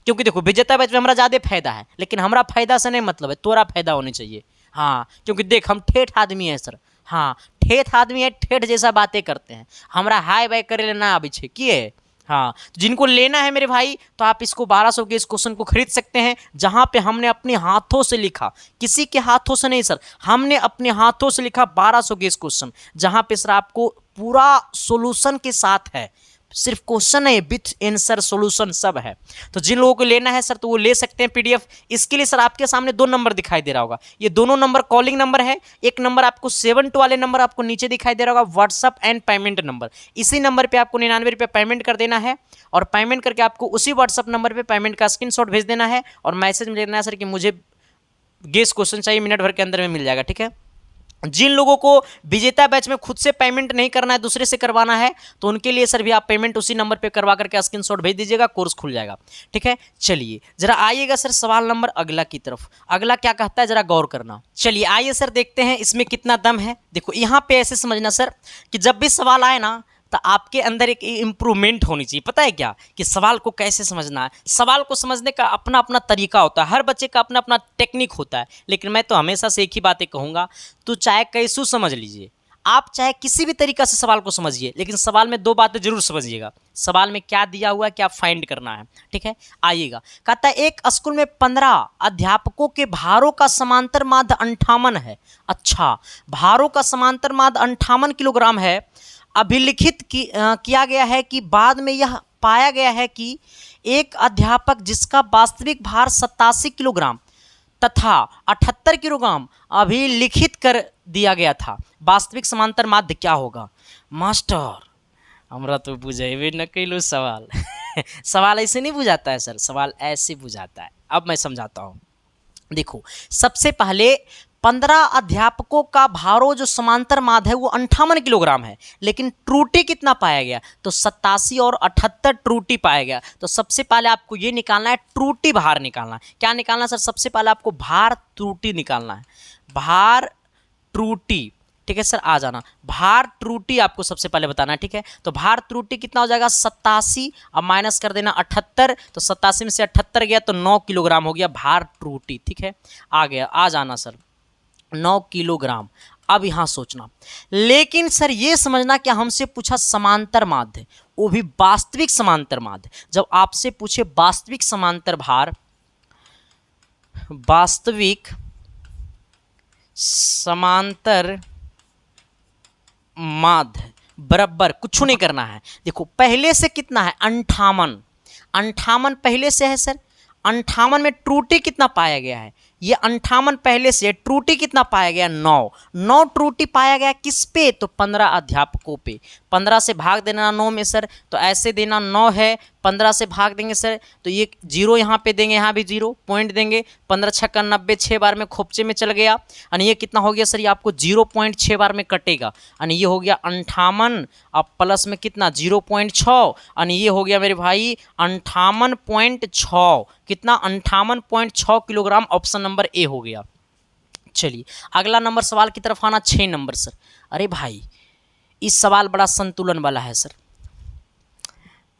A: क्योंकि देखो विजेता बैच में हमारा ज़्यादा फायदा है, लेकिन हमारा फायदा से नहीं मतलब है, तोरा फायदा होनी चाहिए। हाँ, क्योंकि देख हम ठेठ आदमी है सर। हाँ, ठेठ आदमी है, ठेठ जैसा बातें करते हैं, हमारा हाई बाई करे लेना अभी छे किए। हाँ, तो जिनको लेना है मेरे भाई तो आप इसको 1200 के इस क्वेश्चन को खरीद सकते हैं, जहाँ पे हमने अपने हाथों से लिखा, किसी के हाथों से नहीं सर, हमने अपने हाथों से लिखा 1200 के इस क्वेश्चन, जहाँ पे सर आपको पूरा सॉल्यूशन के साथ है, सिर्फ क्वेश्चन है, विथ आंसर सॉल्यूशन सब है। तो जिन लोगों को लेना है सर तो वो ले सकते हैं पीडीएफ। इसके लिए सर आपके सामने 2 नंबर दिखाई दे रहा होगा, ये दोनों नंबर कॉलिंग नंबर है। एक नंबर आपको 72 वाले नंबर आपको नीचे दिखाई दे रहा होगा, व्हाट्सअप एंड पेमेंट नंबर। इसी नंबर पे आपको 99 रुपये पेमेंट कर देना है और पेमेंट करके आपको उसी व्हाट्सअप नंबर पे पेमेंट का स्क्रीनशॉट भेज देना है और मैसेज में लिखना है सर कि मुझे गेस क्वेश्चन चाहिए, मिनट भर के अंदर में मिल जाएगा, ठीक है। जिन लोगों को विजेता बैच में खुद से पेमेंट नहीं करना है, दूसरे से करवाना है, तो उनके लिए सर भी आप पेमेंट उसी नंबर पे करवा करके स्क्रीनशॉट भेज दीजिएगा, कोर्स खुल जाएगा, ठीक है। चलिए जरा आइएगा सर सवाल नंबर अगला की तरफ। अगला क्या कहता है जरा गौर करना। चलिए आइए सर देखते हैं इसमें कितना दम है। देखो यहाँ पे ऐसे समझना सर कि जब भी सवाल आए ना तो आपके अंदर एक इम्प्रूवमेंट होनी चाहिए। पता है क्या कि सवाल को कैसे समझना है, सवाल को समझने का अपना अपना तरीका होता है, हर बच्चे का अपना अपना टेक्निक होता है। लेकिन मैं तो हमेशा से एक ही बातें कहूँगा, तो चाहे कैसू समझ लीजिए, आप चाहे किसी भी तरीका से सवाल को समझिए, लेकिन सवाल में 2 बातें जरूर समझिएगा। सवाल में क्या दिया हुआ है, क्या फाइंड करना है, ठीक है। आइएगा, कहता है एक स्कूल में 15 अध्यापकों के भारों का समांतर माध्य 58 है। अच्छा, भारों का समांतर माध्य 58 किलोग्राम है। अभिलिखित किया गया है कि बाद में यह पाया गया है कि एक अध्यापक जिसका वास्तविक भार 87 किलोग्राम तथा 78 किलोग्राम अभिलिखित कर दिया गया था, वास्तविक समांतर माध्य क्या होगा। मास्टर हमरा तो बुझेबे न कैलो सवाल सवाल ऐसे नहीं बुझाता है सर, सवाल ऐसे बुझाता है। अब मैं समझाता हूँ। देखो सबसे पहले 15 अध्यापकों का भारों जो समांतर माध्य है वो 58 किलोग्राम है, लेकिन त्रुटि कितना पाया गया, तो 87 और 78 त्रुटि पाया गया। तो सबसे पहले आपको ये निकालना है, त्रुटि भार निकालना है। क्या निकालना है सर, सबसे पहले आपको भार त्रुटि निकालना है, भार त्रुटि, ठीक है सर। आ जाना, भार त्रुटि आपको सबसे पहले बताना है, ठीक है। तो भार त्रुटि कितना हो जाएगा, 87, अब माइनस कर देना 78, तो 87 में से 78 गया तो 9 किलोग्राम हो गया भार त्रुटि, ठीक है। आ गया, आ जाना सर 9 किलोग्राम। अब यहां सोचना, लेकिन सर ये समझना कि हमसे पूछा समांतर माध्य, वो भी वास्तविक समांतर माध्य। जब आपसे पूछे वास्तविक समांतर भार, वास्तविक समांतर माध्य बराबर कुछ नहीं करना है। देखो पहले से कितना है, 58, 58 पहले से है सर। 58 में त्रुटि कितना पाया गया है, ये 58 पहले से, त्रुटि कितना पाया गया, 9 त्रुटि पाया गया किस पे, तो 15 अध्यापकों पे। 15 से भाग देना 9 में सर, तो ऐसे देना 9 है, 15 से भाग देंगे सर तो ये 0 यहाँ पे देंगे, यहाँ भी 0 पॉइंट देंगे, 15 छक्का 90, 6 बार में खोपचे में चल गया। यानी ये कितना हो गया सर, ये आपको 0.6 बार में कटेगा। यानी ये हो गया 58, अब प्लस में कितना 0.6, यानी ये हो गया मेरे भाई 58.6, कितना 58.6 किलोग्राम। ऑप्शन नंबर ए हो गया। चलिए अगला नंबर सवाल की तरफ आना, 6 नंबर सर। अरे भाई इस सवाल बड़ा संतुलन वाला है सर,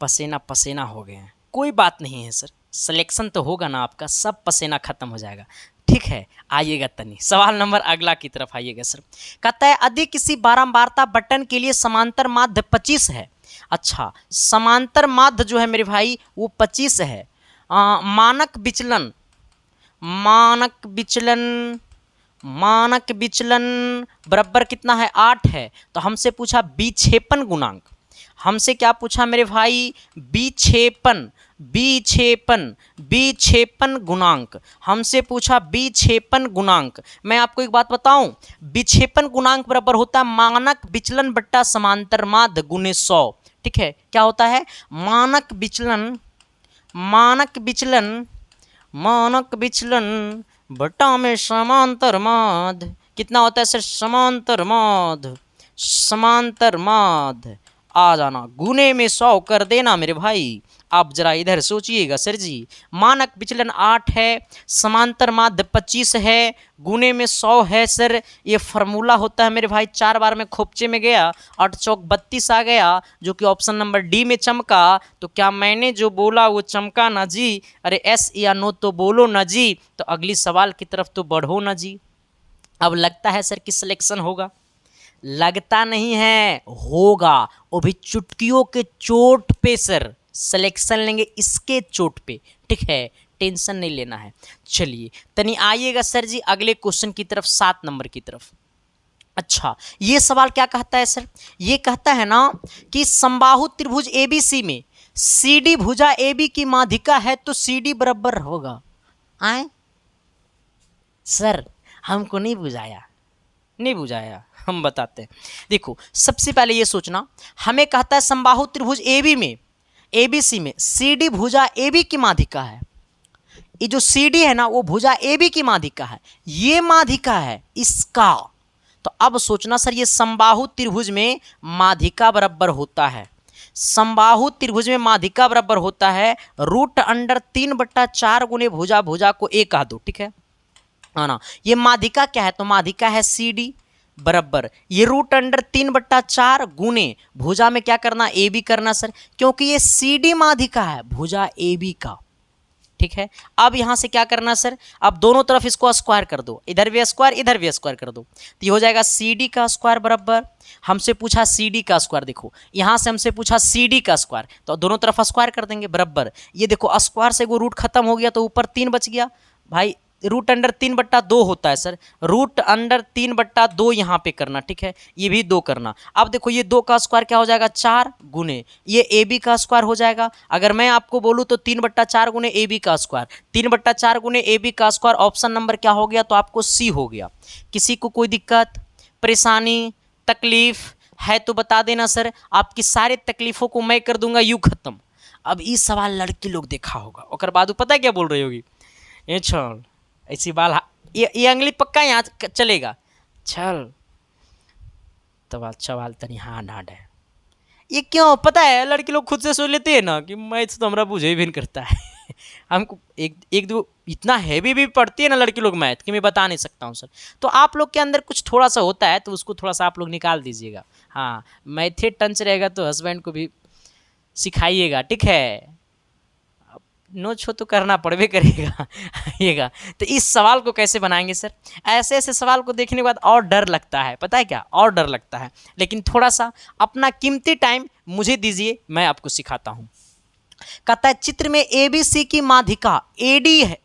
A: पसीना पसीना हो गए हैं। कोई बात नहीं है सर, सिलेक्शन तो होगा ना आपका, सब पसीना खत्म हो जाएगा, ठीक है। आइएगा तनी सवाल नंबर अगला की तरफ आइएगा सर। कहता है यदि किसी बारंबारता बटन के लिए समांतर माध्य 25 है। अच्छा, समांतर माध्य जो है मेरे भाई वो 25 है। मानक विचलन, मानक विचलन, मानक विचलन बराबर कितना है, 8 है। तो हमसे पूछा विक्षेपण गुणांक, हमसे क्या पूछा मेरे भाई, विक्षेपण, विक्षेपण, विक्षेपण गुणांक, हमसे पूछा विक्षेपण गुणांक। मैं आपको एक बात बताऊं, विक्षेपण गुणांक बराबर होता है मानक विचलन बट्टा समांतर माध्य गुने 100, ठीक है। क्या होता है, मानक विचलन, मानक विचलन, मानक विचलन बट्टा में समांतर माध्य कितना होता है सर, समांतर माध्य, समांतर माध्य आ जाना, गुने में 100 कर देना मेरे भाई। आप जरा इधर सोचिएगा सर जी, मानक विचलन 8 है, समांतर माध्य 25 है, गुने में 100 है सर। ये फार्मूला होता है मेरे भाई, 4 बार में खोपचे में गया, 8 चौक 32 आ गया, जो कि ऑप्शन नंबर डी में चमका। तो क्या मैंने जो बोला वो चमका ना जी, अरे एस या नो तो बोलो ना जी। तो अगली सवाल की तरफ तो बढ़ो ना जी। अब लगता है सर कि सिलेक्शन होगा, लगता नहीं है, होगा, वो भी चुटकियों के चोट पे सर, सिलेक्शन लेंगे इसके चोट पे, ठीक है, टेंशन नहीं लेना है। चलिए तनी आइएगा सर जी अगले क्वेश्चन की तरफ, 7 नंबर की तरफ। अच्छा, ये सवाल क्या कहता है सर? ये कहता है ना कि समबाहु त्रिभुज एबीसी में CD भुजा AB की माध्यिका है तो CD बराबर होगा। आए सर, हमको नहीं बुझाया, नहीं बुझाया, हम बताते हैं। देखो, सबसे पहले ये सोचना, हमें कहता है समबाहु त्रिभुज AB में ABC में CD भुजा AB की माध्यिका है। ये जो CD है ना वो भुजा AB की माध्यिका है, ये माध्यिका है इसका। तो अब सोचना सर, ये समबाहु त्रिभुज में माध्यिका बराबर होता है, समबाहु त्रिभुज में माध्यिका बराबर होता है √3/4 गुने भुजा भुजा को a कह दो, ठीक है ना। ये माध्यिका क्या है? तो माध्यिका है CD बराबर ये √3/4 गुने भुजा में क्या करना? AB करना सर, क्योंकि ये CD माध्यिका है भुजा AB का, ठीक है। अब यहां से क्या करना सर? अब दोनों तरफ इसको स्क्वायर कर दो, इधर भी स्क्वायर इधर भी स्क्वायर कर दो, तो ये हो जाएगा CD का स्क्वायर बराबर, हमसे पूछा CD का स्क्वायर, देखो यहां से हमसे पूछा CD का स्क्वायर, तो दोनों तरफ स्क्वायर कर देंगे बराबर। ये देखो स्क्वायर से वो रूट खत्म हो गया तो ऊपर 3 बच गया भाई, √3/2 होता है सर, √3/2 यहाँ पे करना, ठीक है, ये भी 2 करना। अब देखो ये 2 का स्क्वायर क्या हो जाएगा? 4 गुने ये AB का स्क्वायर हो जाएगा। अगर मैं आपको बोलूँ तो 3/4 गुने AB का स्क्वायर, 3/4 गुने AB का स्क्वायर, ऑप्शन नंबर क्या हो गया? तो आपको C हो गया। किसी को कोई दिक्कत परेशानी तकलीफ है तो बता देना सर, आपकी सारे तकलीफों को मैं कर दूंगा यूँ खत्म। अब ये सवाल लड़की लोग देखा होगा, और बाद पता है क्या बोल रही होगी? ये छोड़ ऐसी बाल, ये अंगली पक्का यहाँ चलेगा, चल तब अच्छा बाल तनी हाँ नाड है। ये क्यों पता है? लड़की लोग खुद से सोच लेते हैं ना कि मैथ्स तो हमारा बुझे भी नहीं करता है हमको एक दो इतना हैवी भी पढ़ती है ना लड़की लोग मैथ कि मैं बता नहीं सकता हूँ सर। तो आप लोग के अंदर कुछ थोड़ा सा होता है तो उसको थोड़ा सा आप लोग निकाल दीजिएगा। हाँ, मैथे टंच रहेगा तो हस्बैंड को भी सिखाइएगा, ठीक है, नो छो तो करना पड़बे करेगा आइएगा। तो इस सवाल को कैसे बनाएंगे सर? ऐसे ऐसे सवाल को देखने के बाद और डर लगता है, पता है क्या, और डर लगता है, लेकिन थोड़ा सा अपना कीमती टाइम मुझे दीजिए, मैं आपको सिखाता हूँ। कहता है चित्र में ABC की माध्यिका AD है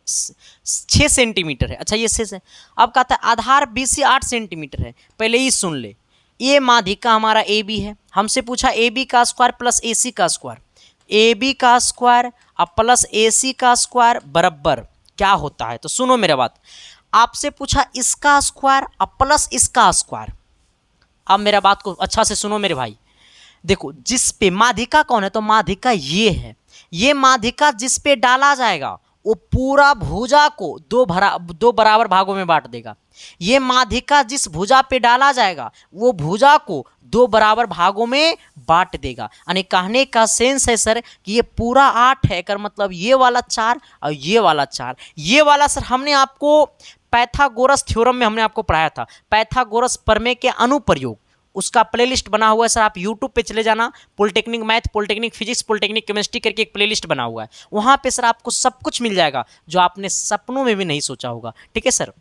A: 6 सेंटीमीटर है। अच्छा ये 6 है। अब कहता है आधार BC 8 सेंटीमीटर है। पहले ही सुन ले, ये माध्यिका हमारा AB है, हमसे पूछा AB का स्क्वायर प्लस AC का स्क्वायर, AB का स्क्वायर अब प्लस AC का स्क्वायर बराबर क्या होता है? तो सुनो मेरा बात, आपसे पूछा इसका स्क्वायर अब प्लस इसका स्क्वायर। अब मेरा बात को अच्छा से सुनो मेरे भाई, देखो जिस पे माध्यिका कौन है? तो माध्यिका ये है, ये माध्यिका जिस पे डाला जाएगा वो पूरा भुजा को दो बराबर भागों में बांट देगा। ये माध्यिका जिस भुजा पे डाला जाएगा वो भुजा को 2 बराबर भागों में बांट देगा। यानी कहने का सेंस है सर कि ये पूरा 8 है, कर मतलब ये वाला 4 और ये वाला 4। ये वाला सर हमने आपको पाइथागोरस थ्योरम में हमने आपको पढ़ाया था, पाइथागोरस प्रमेय के अनुप्रयोग, उसका प्लेलिस्ट बना हुआ है सर, आप यूट्यूब पे चले जाना, polytechnic math, polytechnic physics, polytechnic chemistry करके एक प्लेलिस्ट बना हुआ है, वहाँ पे सर आपको सब कुछ मिल जाएगा जो आपने सपनों में भी नहीं सोचा होगा, ठीक है सर।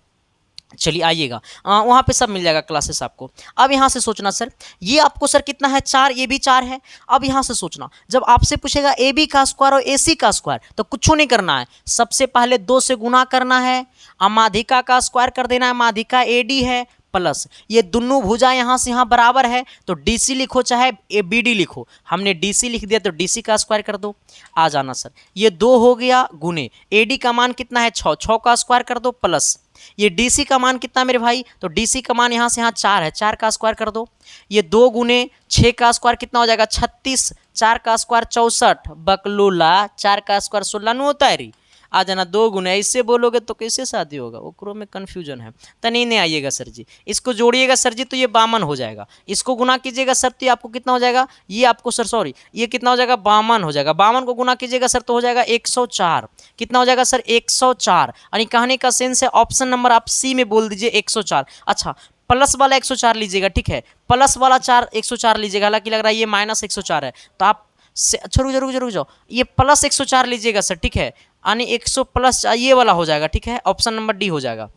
A: चलिए आइएगा, वहाँ पे सब मिल जाएगा क्लासेस आपको। अब यहाँ से सोचना सर, ये आपको सर कितना है? 4, ये भी 4 है। अब यहाँ से सोचना, जब आपसे पूछेगा AB का स्क्वायर और AC का स्क्वायर तो कुछ नहीं करना है, सबसे पहले 2 से गुना करना है, माध्यिका का स्क्वायर कर देना है, माध्यिका AD है प्लस ये दोनों भुजा यहाँ से यहाँ बराबर है तो DC लिखो चाहे BD लिखो, हमने DC लिख दिया तो DC का स्क्वायर कर दो, आ जाना सर। ये 2 हो गया गुने AD का मान कितना है? 6, 6 का स्क्वायर कर दो प्लस ये DC का मान कितना मेरे भाई? तो DC का मान यहाँ से यहाँ 4 है, 4 का स्क्वायर कर दो। ये 2 गुने 6 का स्क्वायर कितना हो जाएगा? 36, 4 का स्क्वायर 64, बकलूला 4 का स्क्वायर 16 नहीं होता है री, आ जाना। 2 गुने इससे बोलोगे तो कैसे शादी होगा? ओकरो में कन्फ्यूजन है तो नहीं आइएगा सर जी, इसको जोड़िएगा सर जी तो ये 52 हो जाएगा, इसको गुना कीजिएगा सर तो ये आपको कितना हो जाएगा? ये आपको सर सॉरी ये कितना हो जाएगा? 52 हो जाएगा। 52 को गुना कीजिएगा सर तो हो जाएगा 104। कितना हो जाएगा सर? 104। यानी कहने का सेंस है ऑप्शन नंबर आप C में बोल दीजिए 104। अच्छा प्लस वाला 104 लीजिएगा, ठीक है, प्लस वाला 104 लीजिएगा, हालांकि लग रहा है ये माइनस 104 है तो आप अच्छा रुक जाओ, ये प्लस 104 लीजिएगा सर, ठीक है, यानी 100 प्लस ये वाला हो जाएगा, ठीक है, ऑप्शन नंबर D हो जाएगा।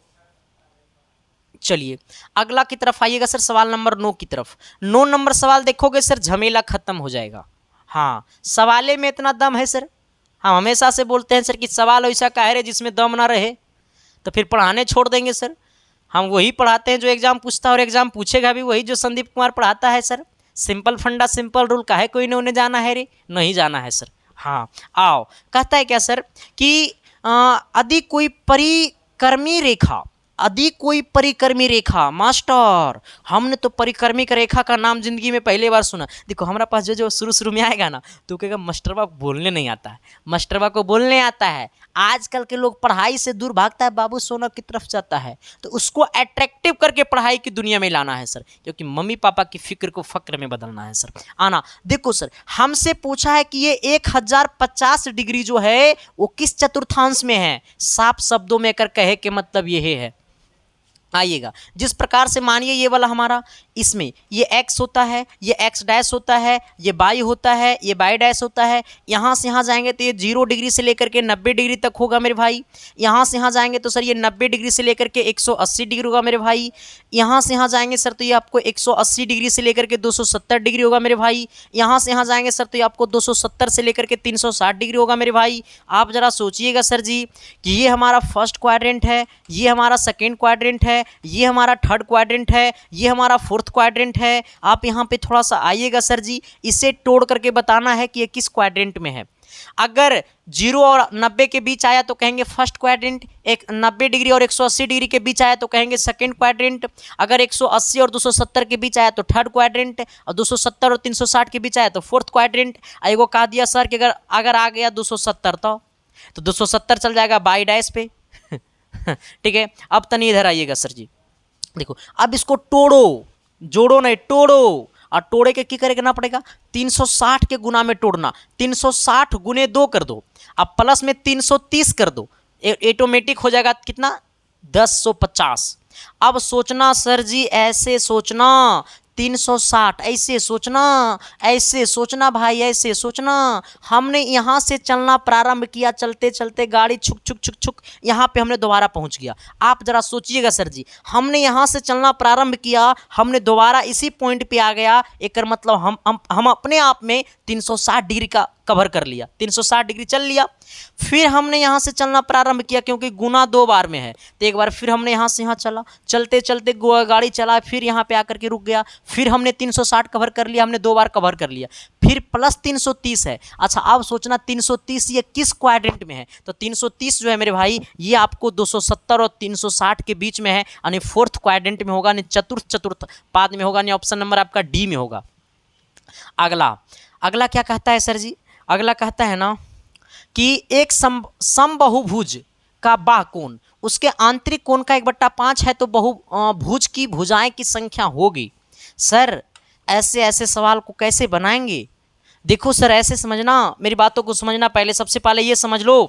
A: चलिए अगला की तरफ आइएगा सर, सवाल नंबर 9 की तरफ। 9 नंबर सवाल देखोगे सर झमेला खत्म हो जाएगा। हाँ सवाले में इतना दम है सर, हम हमेशा से बोलते हैं सर कि सवाल ऐसा का है जिसमें दम ना रहे तो फिर पढ़ाने छोड़ देंगे सर। हम वही पढ़ाते हैं जो एग्जाम पूछता है, और एग्जाम पूछेगा भी वही जो संदीप कुमार पढ़ाता है सर। सिंपल फंडा सिंपल रूल, काहे कोई ने उन्हें जाना है रे, नहीं जाना है सर। हाँ आओ, कहता है क्या सर कि यदि कोई परिक्रमी रेखा, यदि कोई परिक्रमी रेखा, मास्टर हमने तो परिक्रमी रेखा का नाम जिंदगी में पहली बार सुना। देखो हमारा पास जो शुरू में आएगा ना तो कहेगा मास्टरबा बोलने नहीं आता है, मास्टरबा को बोलने आता है। आजकल के लोग पढ़ाई से दूर भागता है, बाबू सोना की तरफ जाता है, तो उसको अट्रैक्टिव करके पढ़ाई की दुनिया में लाना है सर, क्योंकि मम्मी पापा की फिक्र को फक्र में बदलना है सर। आना देखो सर, हमसे पूछा है कि ये 1050 डिग्री जो है वो किस चतुर्थांश में है। साफ शब्दों में कर कहे के मतलब ये है, आइएगा जिस प्रकार से मानिए ये वाला हमारा, इसमें ये x होता है, ये x डैश होता है, ये y होता है, ये y डैश होता है। यहाँ से यहाँ जाएंगे तो ये 0 डिग्री से लेकर के 90 डिग्री तक होगा मेरे भाई। यहाँ से यहाँ जाएंगे तो सर ये 90 डिग्री से लेकर के 180 डिग्री होगा मेरे भाई। यहाँ से यहाँ जाएंगे सर तो ये आपको 180 डिग्री से लेकर के 270 डिग्री होगा मेरे भाई। यहाँ से यहाँ जाएंगे सर तो ये आपको 270 से लेकर के 360 डिग्री होगा मेरे भाई। आप जरा सोचिएगा सर जी कि ये हमारा फर्स्ट क्वाड्रेंट है, ये हमारा सेकेंड क्वाड्रेंट है, ये हमारा थर्ड क्वाड्रेंट है, ये हमारा फोर्थ क्वाड्रेंट है। आप यहाँ पे थोड़ा सा आइएगा सर जी, इसे तोड़ करके बताना है कि ये किस क्वाड्रेंट में है। अगर 0 और 90 के बीच आया तो कहेंगे फर्स्ट क्वाड्रेंट, 90 डिग्री और 180 डिग्री के बीच आया तो कहेंगे सेकंड क्वाड्रेंट, अगर 180 और 270 के बीच आया तो थर्ड क्वाड्रेंट, और 270 और 360 के बीच आया तो फोर्थ क्वाड्रेंट। एगो कहा दिया सर कि अगर आ गया 270 तो 270 चल जाएगा बाई डैश पे ठीक है। अब तनी इधर आइएगा सर जी, देखो अब इसको तोड़ो, जोड़ो नहीं तोड़ो, और तोड़े के क्या करेगा ना पड़ेगा 360 के गुना में तोड़ना, 360 गुने 2 कर दो, अब प्लस में 330 कर दो, ऑटोमेटिक हो जाएगा कितना 1050। अब सोचना सर जी, ऐसे सोचना 360, ऐसे सोचना, ऐसे सोचना भाई, ऐसे सोचना। हमने यहाँ से चलना प्रारंभ किया, चलते चलते गाड़ी छुक छुक छुक छुक यहाँ पे हमने दोबारा पहुँच गया। आप जरा सोचिएगा सर जी, हमने यहाँ से चलना प्रारंभ किया, हमने दोबारा इसी पॉइंट पे आ गया, एक मतलब हम अपने आप में 360 डिग्री का कवर कर लिया, 360 डिग्री चल लिया। फिर हमने यहाँ से चलना प्रारंभ किया, क्योंकि गुना 2 बार में है तो एक बार फिर हमने यहाँ से यहाँ चला, चलते चलते गाड़ी चला, फिर यहाँ पे आकर के रुक गया, फिर हमने 360 कवर कर लिया, हमने 2 बार कवर कर लिया, फिर प्लस 330 है। अच्छा अब सोचना 330 ये किस क्वाड्रेंट में है, तो 330 जो है मेरे भाई ये आपको 270 और 360 के बीच में है, यानी फोर्थ क्वाड्रेंट में होगा, यानी चतुर्थ पाद में होगा, यानी ऑप्शन नंबर आपका डी में होगा। अगला क्या कहता है सर जी, अगला कहता है ना कि एक समबाहुभुज का बाह कोण, उसके आंतरिक कोण का 1/5 है तो बहुभुज की भुजाएं की संख्या होगी। सर ऐसे ऐसे सवाल को कैसे बनाएंगे? देखो सर ऐसे समझना, मेरी बातों को समझना। पहले सबसे पहले ये समझ लो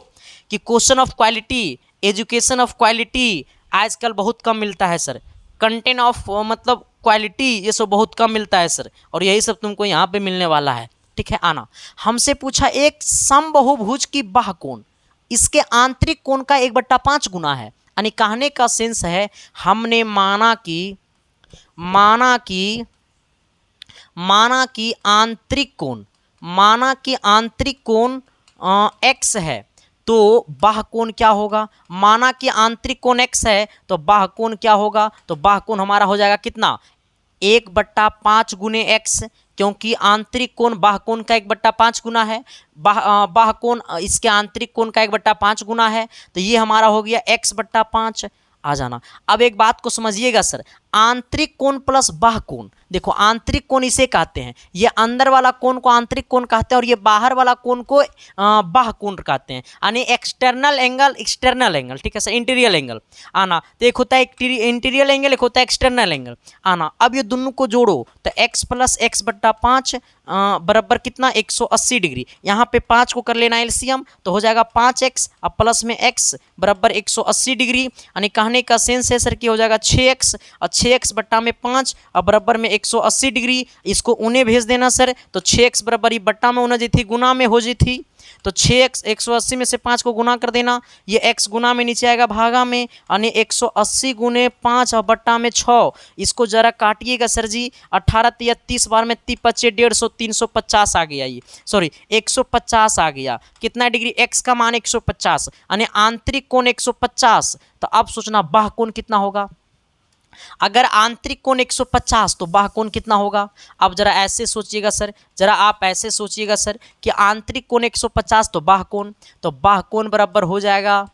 A: कि question of quality, education of quality आजकल बहुत कम मिलता है सर। कंटेंट ऑफ मतलब क्वालिटी ये सब बहुत कम मिलता है सर, और यही सब तुमको यहाँ पे मिलने वाला है। ठीक है, आना हमसे पूछा एक समबाहुभुज की बाह कोण, इसके आंतरिक कोण का 1/5 गुना है, यानी कहने का सेंस है हमने माना कि आंतरिक कोण x है तो बाह कोण क्या होगा। माना कि आंतरिक कोण x है तो बाह कोण क्या होगा, तो बाह कोण हमारा हो जाएगा कितना 1/5 गुने x, क्योंकि आंतरिक कोण बाह कोण का 1/5 गुना है, बाह कोण इसके आंतरिक कोण का 1/5 गुना है, तो ये हमारा हो गया x/5। आ जाना। अब एक बात को समझिएगा सर, आंतरिक कोण प्लस बाह कोण, देखो आंतरिक कोण इसे कहते हैं, ये अंदर वाला कोण को आंतरिक कोण कहते हैं, और ये बाहर वाला कोण को बाह कोण कहते हैं, यानी एक्सटर्नल एंगल, ठीक है सर, इंटीरियर एंगल। आना तो एक होता है इंटीरियर एंगल, एक होता है एक्सटर्नल एंगल। आना अब ये दोनों को जोड़ो तो x + x/5 बराबर कितना 180 डिग्री। यहाँ पे 5 को कर लेना एलसीएम तो हो जाएगा 5x, अब प्लस में x बराबर 180 डिग्री, यानी कहने का सेंस है सर कि हो जाएगा 6x, और 6x बट्टा में 5 और बराबर में 180 डिग्री। इसको उन्हें भेज देना सर, तो 6x बराबर ये बट्टा में होना जी गुना में हो जी थी, तो 6x 180 में से 5 को गुना कर देना, ये x गुना में नीचे आएगा भागा में, यानी 180 गुने 5 और बट्टा में 6। इसको जरा काटिएगा सर जी, 18 या 30 बार में 30 × 150 350 आ गया, ये सॉरी 150 आ गया। कितना डिग्री, x का मान 150, यानी आंतरिक कोण 150। तो अब सोचना बाह कोण कितना होगा, अगर आंतरिक कोण 150 तो बाह्य कोण कितना होगा। अब जरा ऐसे सोचिएगा सर, जरा आप ऐसे सोचिएगा सर कि आंतरिक कोण 150 तो बाह्य कोण बराबर हो जाएगा,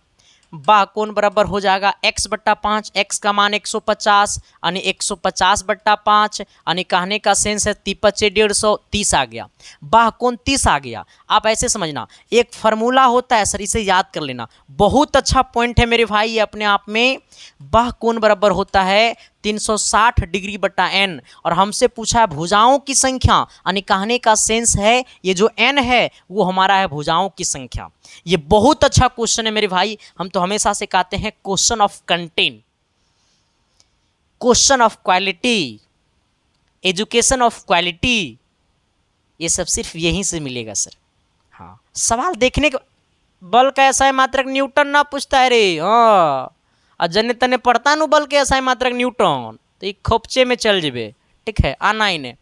A: बाह्य कोण बराबर हो जाएगा x/5, x का मान 150 यानी 150/5 यानी कहने का सेंस है 3×5 30 आ गया, बाह्य कोण 30 आ गया। आप ऐसे समझना, एक फार्मूला होता है सर, इसे याद कर लेना, बहुत अच्छा पॉइंट है मेरे भाई ये अपने आप में। बाह्य कोण बराबर होता है 360 डिग्री बटा n, और हमसे पूछा है भुजाओं की संख्या, यानी कहने का सेंस है ये जो n है वो हमारा है भुजाओं की संख्या। ये बहुत अच्छा क्वेश्चन है मेरे भाई, हम तो हमेशा से कहते हैं question of content, question of quality, education of quality, ये सब सिर्फ यहीं से मिलेगा सर। हाँ, सवाल देखने का, बल कैसा है मात्रक न्यूटन ना पूछता है रे, हाँ जने तने पढ़ता नु बल के ऐसा है मात्रक न्यूटन, तो ये खोपचे में चल जेबे, ठीक है, आना ही ने।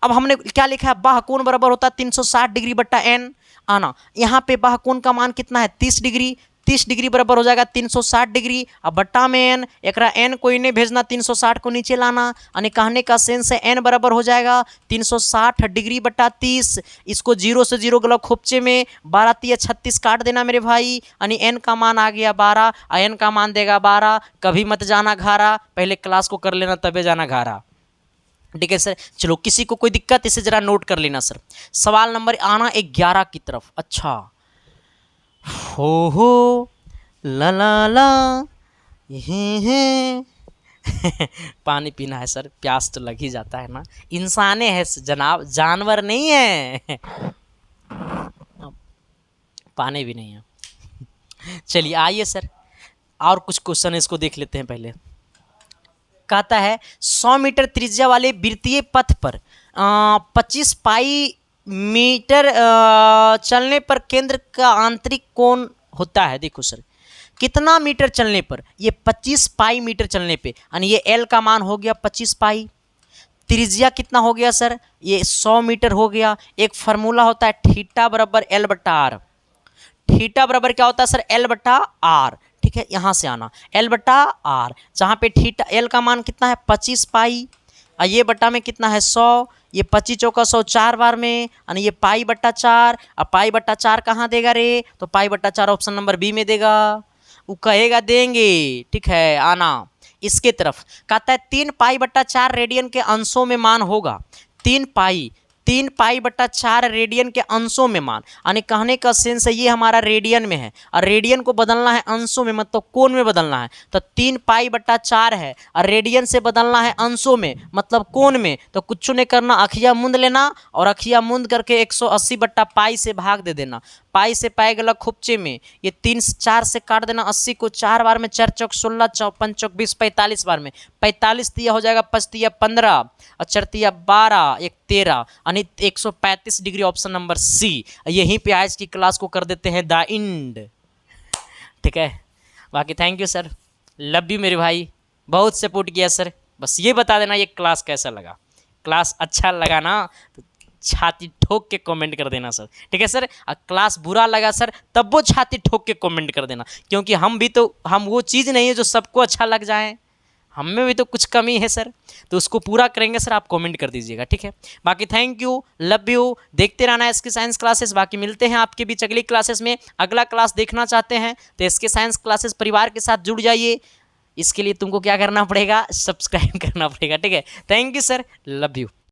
A: अब हमने क्या लिखा है, बाह्य कोण बराबर होता है 360 डिग्री बट्टा n, आना यहाँ पे बाह्य कोण का मान कितना है 30 डिग्री, 30 डिग्री बराबर हो जाएगा 360 डिग्री, अब बट्टा में n, एकरा n कोई नहीं भेजना, 360 को नीचे लाना, यानी कहने का सेंस है n बराबर हो जाएगा 360 डिग्री बट्टा 30, इसको 0 से 0 गला खोपचे में, 12 तिया 36 काट देना मेरे भाई, यानी n का मान आ गया 12, n का मान देगा 12, कभी मत जाना घारा, पहले क्लास को कर लेना तबे जाना घारा, ठीक है सर। चलो किसी को कोई दिक्कत इसे जरा नोट कर लेना सर। सवाल नंबर आना 11 की तरफ। अच्छा, हो ला ला ला हे पानी पीना है सर, प्यास तो लग ही जाता है ना, इंसाने है जनाब, जानवर नहीं है पानी भी नहीं है। चलिए आइए सर, और कुछ क्वेश्चन इसको देख लेते हैं। पहले कहता है 100 मीटर त्रिज्या वाले वृत्तीय पथ पर 25 पाई मीटर चलने पर केंद्र का आंतरिक कोण होता है। देखो सर, कितना मीटर चलने पर, ये 25 पाई मीटर चलने पे, यानी ये L का मान हो गया 25 पाई, त्रिज्या कितना हो गया सर, ये 100 मीटर हो गया। एक फार्मूला होता है थीटा बराबर L/R, थीटा बराबर क्या होता है सर, L/R, ठीक है, यहाँ से आना L/R, जहाँ पे थीटा L का मान कितना है 25 पाई, और ये बट्टा में कितना है 100, ये 25 चौका 100 4 बार में, यानी ये पाई/4, अब पाई/4 कहाँ देगा रे, तो पाई/4 ऑप्शन नंबर बी में देगा, वो कहेगा देंगे, ठीक है, आना इसके तरफ। कहता है 3 पाई/4 रेडियन के अंशों में मान होगा, 3 पाई/4 रेडियन के अंशों में मान, यानी कहने का सेंस है ये हमारा रेडियन में है, और रेडियन को बदलना है अंशों में, मतलब कोण में बदलना है, तो 3 पाई/4 है, और रेडियन से बदलना है अंशों में, मतलब कोण में, तो कुछ नहीं करना, अखिया मूंद लेना, और अखिया मूंद करके 180/पाई से भाग दे देना, पाई से पाई गला खुपचे में, ये 3 4 से काट देना, 80 को 4 बार में, 4 चौक 16, 54 चौक 20, 45 बार में, 45 तिया हो जाएगा, 5 तिया 15, और 4 तिया 12, 1 13, यानी 135 डिग्री, ऑप्शन नंबर सी। यहीं पे आज की क्लास को कर देते हैं द एंड, ठीक है। बाकी thank you sir, love you मेरे भाई, बहुत सपोर्ट किया सर। बस ये बता देना ये क्लास कैसा लगा, क्लास अच्छा लगा ना तो छाती ठोक के कमेंट कर देना सर, ठीक है सर। क्लास बुरा लगा सर तब वो छाती ठोक के कमेंट कर देना, क्योंकि हम वो चीज़ नहीं है जो सबको अच्छा लग जाए, हम में भी तो कुछ कमी है सर, तो उसको पूरा करेंगे सर, आप कमेंट कर दीजिएगा, ठीक है। बाकी थैंक यू, लव यू, देखते रहना इसके साइंस क्लासेस। बाकी मिलते हैं आपके बीच अगली क्लासेस में। अगला क्लास देखना चाहते हैं तो इसके साइंस क्लासेस परिवार के साथ जुड़ जाइए, इसके लिए तुमको क्या करना पड़ेगा, सब्सक्राइब करना पड़ेगा, ठीक है। Thank you sir, love you.